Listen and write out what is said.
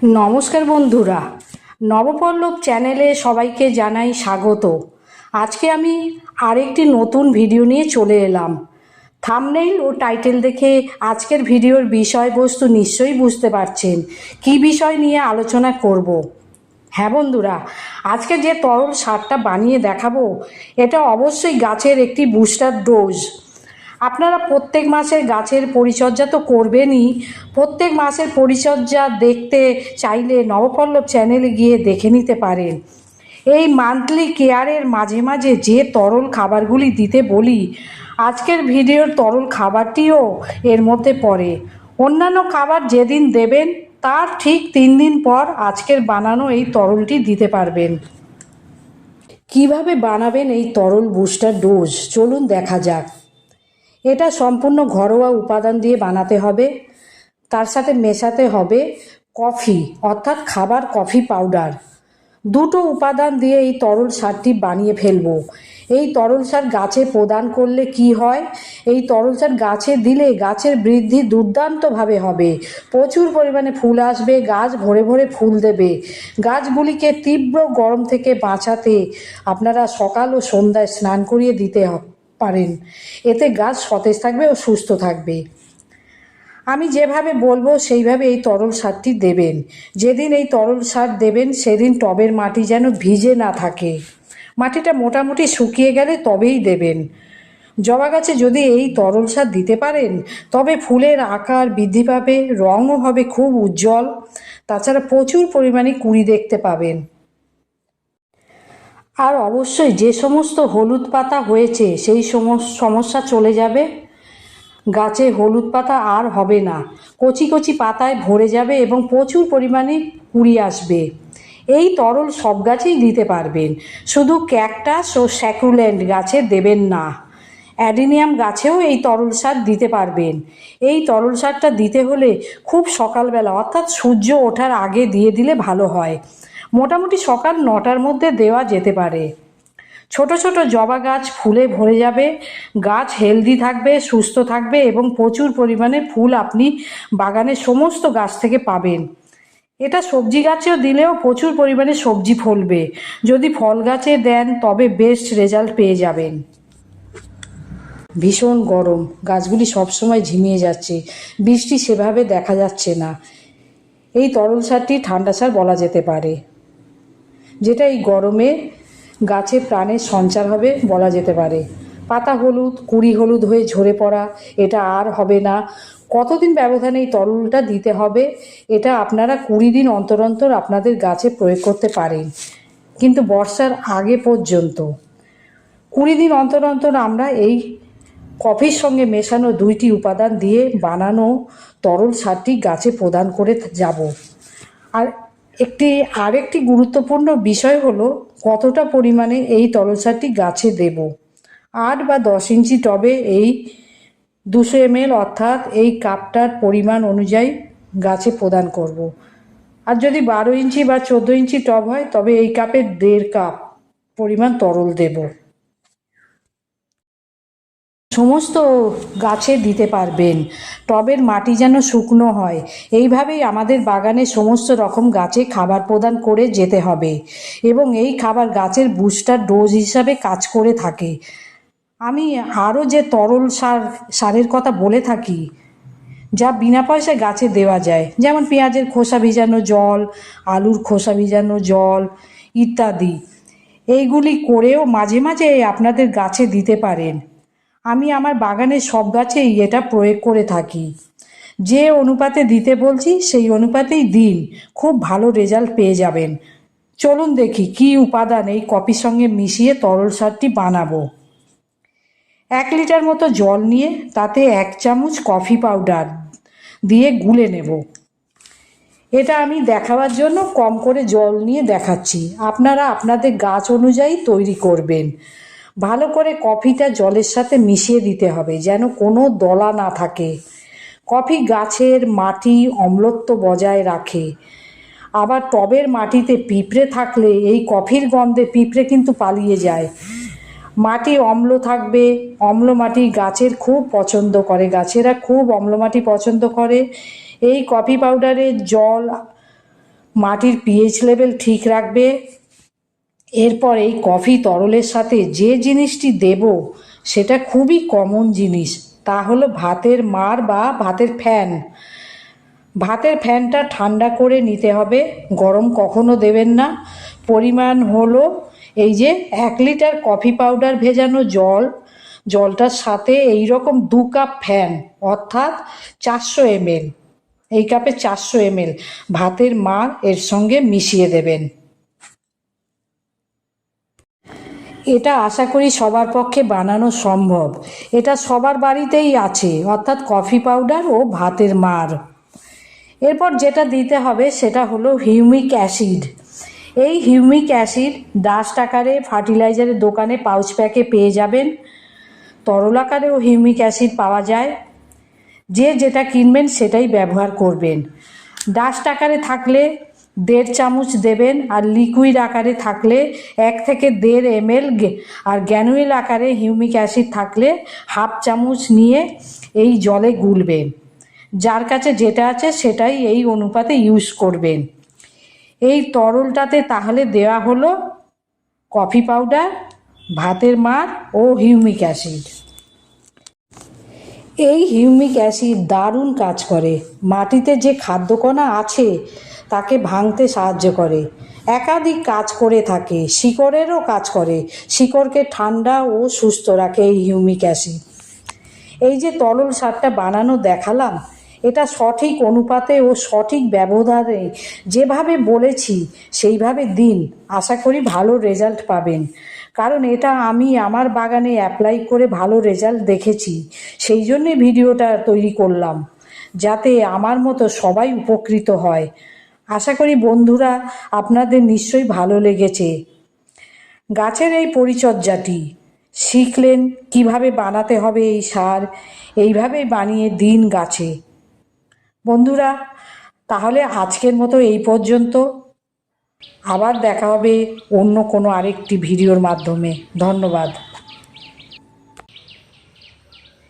নমস্কার বন্ধুরা, নবপল্লব চ্যানেলে সবাইকে জানাই স্বাগত। আজকে আমি আরেকটি নতুন ভিডিও নিয়ে চলে এলাম। থাম্বনেইল ও টাইটেল দেখে আজকের ভিডিওর বিষয়বস্তু নিশ্চয়ই বুঝতে পারছেন কী বিষয় নিয়ে আলোচনা করব। হ্যাঁ বন্ধুরা, আজকে যে তরল সারটা বানিয়ে দেখাবো এটা অবশ্যই গাছের একটি বুস্টার ডোজ। আপনারা প্রত্যেক মাসে গাছের পরিচর্যা তো করবেনই, প্রত্যেক মাসের পরিচর্যা দেখতে চাইলে নবপল্লব চ্যানেলে গিয়ে দেখে নিতে পারেন। এই মান্থলি কেয়ারের মাঝে মাঝে যে তরল খাবারগুলি দিতে বলি, আজকের ভিডিওর তরল খাবারটিও এর মধ্যে পড়ে। অন্যান্য খাবার যেদিন দেবেন তার ঠিক 3 দিন পর আজকের বানানো এই তরলটি দিতে পারবেন। কিভাবে বানাবেন এই তরল বুস্টার ডোজ চলুন দেখা যাক। এটা সম্পূর্ণ ঘরোয়া উপাদান দিয়ে বানাতে হবে। তার সাথে মেশাতে হবে কফি অর্থাৎ খাবার কফি পাউডার। দুটো উপাদান দিয়ে এই তরল সারটি বানিয়ে ফেলবো। এই তরল সার গাছে প্রদান করলে কি হয়, এই তরল সার গাছে দিলে গাছের বৃদ্ধি দুর্দান্তভাবে হবে, প্রচুর পরিমাণে ফুল আসবে, গাছ ভরে ভরে ফুল দেবে। গাছগুলিকে তীব্র গরম থেকে বাঁচাতে আপনারা সকাল ও সন্ধ্যায় স্নান করিয়ে দিতে পারেন। এতে গাছ সতেজ থাকবে ও সুস্থ থাকবে। আমি যেভাবে বলবো সেইভাবে এই তরল সারটি দেবেন। যেদিন এই তরল সার দেবেন সেদিন টবের মাটি যেন ভিজে না থাকে, মাটিটা মোটামুটি শুকিয়ে গেলে তবেই দেবেন। জবা গাছে যদি এই তরল সার দিতে পারেন তবে ফুলের আকার বৃদ্ধি পাবে, রঙও হবে খুব উজ্জ্বল, তাছাড়া প্রচুর পরিমাণে কুঁড়ি দেখতে পাবেন। আর অবশ্যই যে সমস্ত হলুদ পাতা হয়েছে সেই সমস্যা চলে যাবে। গাছে হলুদ পাতা আর হবে না, কচি কচি পাতায় ভরে যাবে এবং প্রচুর পরিমাণে কুঁড়ি আসবে। এই তরল সব গাছেই দিতে পারবেন, শুধু ক্যাকটাস ও স্যাকুল্যান্ট গাছে দেবেন না। অ্যাডিনিয়াম গাছেও এই তরল সার দিতে পারবেন। এই তরল সারটা দিতে হলে খুব সকালবেলা অর্থাৎ সূর্য ওঠার আগে দিয়ে দিলে ভালো হয়। মোটামুটি সকাল 9টার মধ্যে দেওয়া যেতে পারে। ছোট ছোট জবা গাছ ফুলে ভরে যাবে, গাছ হেলদি থাকবে, সুস্থ থাকবে এবং প্রচুর পরিমাণে ফুল আপনি বাগানের সমস্ত গাছ থেকে পাবেন। এটা সবজি গাছেও দিলেও প্রচুর পরিমাণে সবজি ফলবে। যদি ফল গাছে দেন তবে বেস্ট রেজাল্ট পেয়ে যাবেন। ভীষণ গরম, গাছগুলি সবসময় ঝিমিয়ে যাচ্ছে, বৃষ্টি সেভাবে দেখা যাচ্ছে না। এই তরল সারটি ঠান্ডা সার বলা যেতে পারে, যেটা এই গরমে গাছে প্রাণের সঞ্চার হবে বলা যেতে পারে। পাতা হলুদ, কুঁড়ি হলুদ হয়ে ঝরে পড়া, এটা আর হবে না। কতদিন ব্যবধানে এই তরলটা দিতে হবে এটা আপনারা 20 দিন অন্তর অন্তর আপনাদের গাছে প্রয়োগ করতে পারেন, কিন্তু বর্ষার আগে পর্যন্ত 20 দিন অন্তর অন্তর আমরা এই কফির সঙ্গে মেশানো 2টি উপাদান দিয়ে বানানো তরল সারটি গাছে প্রদান করে যাব। আর আরেকটি গুরুত্বপূর্ণ বিষয় হলো কতটা পরিমাণে এই তরল সারটি গাছে দেব। 8 বা 10 ইঞ্চি টবে এই 200 ml অর্থাৎ এই কাপটার পরিমাণ অনুযায়ী গাছে প্রদান করব। আর যদি 12 ইঞ্চি বা 14 ইঞ্চি টব হয় তবে এই কাপে 1.5 কাপ পরিমাণ তরল দেব। সমস্ত গাছে দিতে পারবেন। টবের মাটি যেন শুকনো হয়, এইভাবেই আমাদের বাগানে সমস্ত রকম গাছে খাবার প্রদান করে যেতে হবে এবং এই খাবার গাছের বুস্টার ডোজ হিসাবে কাজ করে থাকে। আমি আরও যে তরল সারের কথা বলে থাকি যা বিনা পয়সায় গাছে দেওয়া যায়, যেমন পেঁয়াজের খোসা ভিজানো জল, আলুর খোসা ভিজানো জল ইত্যাদি, এইগুলি করেও মাঝে মাঝে আপনাদের গাছে দিতে পারেন। আমি আমার বাগানের সব গাছেই এটা প্রয়োগ করে থাকি। যে অনুপাতে দিতে বলছি সেই অনুপাতেই দিন, খুব ভালো রেজাল্ট পেয়ে যাবেন। চলুন দেখি কি উপাদান এই কফির সঙ্গে মিশিয়ে তরল সারটি বানাবো। 1 লিটার মতো জল নিয়ে তাতে 1 চামচ কফি পাউডার দিয়ে গুলে নেব। এটা আমি দেখাবার জন্য কম করে জল নিয়ে দেখাচ্ছি, আপনারা আপনাদের গাছ অনুযায়ী তৈরি করবেন। ভালো করে কফিটা জলের সাথে মিশিয়ে দিতে হবে যেন কোনো দলা না থাকে। কফি গাছের মাটি অম্লত্ব বজায় রাখে। আবার টবের মাটিতে পিঁপড়ে থাকলে এই কফির গন্ধে পিঁপড়ে কিন্তু পালিয়ে যায়। মাটি অম্ল থাকবে, অম্ল মাটি গাছের খুব পছন্দ করে, গাছেরা খুব অম্ল মাটি পছন্দ করে। এই কফি পাউডারে জল মাটির পিএইচ লেভেল ঠিক রাখবে। এরপর এই কফি তরলের সাথে যে জিনিসটি দেব সেটা খুবই কমন জিনিস, তা হলো ভাতের মাড় বা ভাতের ফ্যান। ভাতের ফ্যানটা ঠান্ডা করে নিতে হবে, গরম কখনো দেবেন না। পরিমাণ হলো এই যে 1 লিটার কফি পাউডার ভেজানো জলটার সাথে এই রকম 2 কাপ ফ্যান, অর্থাৎ 400 ml। এই কাপে 400 ml ভাতের মাড় এর সঙ্গে মিশিয়ে দেবেন। এটা আশা করি সবার পক্ষে বানানো সম্ভব। এটা সবার বাড়িতেই আছে, অর্থাৎ কফি পাউডার ও ভাতের মাড়। এরপর যেটা দিতে হবে সেটা হলো হিউমিক অ্যাসিড। এই হিউমিক অ্যাসিড ডাস্ট আকারে ফার্টিলাইজারের দোকানে পাউচ প্যাকে পেয়ে যাবেন। তরল আকারেও হিউমিক অ্যাসিড পাওয়া যায়। যে যেটা কিনবেন সেটাই ব্যবহার করবেন। ডাস্ট আকারে থাকলে 1.5 চামচ দেবেন, আর লিকুইড আকারে থাকলে 1 থেকে 1.5 ml, আর গ্র্যানুয়েল আকারে হিউমিক অ্যাসিড থাকলে 1/2 চামচ নিয়ে এই জলে গুলবেন। যার কাছে যেটা আছে সেটাই এই অনুপাতে ইউজ করবেন। এই তরলটাতে তাহলে দেওয়া হলো কফি পাউডার, ভাতের মাড় ও হিউমিক অ্যাসিড। এই হিউমিক অ্যাসিড দারুণ কাজ করে। মাটিতে যে খাদ্যকণা আছে তাকে ভাঙতে সাহায্য করে, একাধিক কাজ করে থাকে। শিকড়েরও কাজ করে, শিকড়কে ঠান্ডা ও সুস্থ রাখে এই হিউমিক অ্যাসিড। এই যে তরল সারটা বানানো দেখালাম, এটা সঠিক অনুপাতে ও সঠিক ব্যবধানে যেভাবে বলেছি সেইভাবে দিন, আশা করি ভালো রেজাল্ট পাবেন। কারণ এটা আমি আমার বাগানে অ্যাপ্লাই করে ভালো রেজাল্ট দেখেছি, সেই জন্যে ভিডিওটা তৈরি করলাম, যাতে আমার মতো সবাই উপকৃত হয়। আশা করি বন্ধুরা আপনাদের নিশ্চয়ই ভালো লেগেছে। গাছের এই পরিচর্যাটি শিখলেন, কিভাবে বানাতে হবে এই সার, এইভাবেই বানিয়ে দিন গাছে। বন্ধুরা তাহলে আজকের মতো এই পর্যন্ত। আবার দেখা হবে অন্য কোনো আরেকটি ভিডিওর মাধ্যমে। ধন্যবাদ।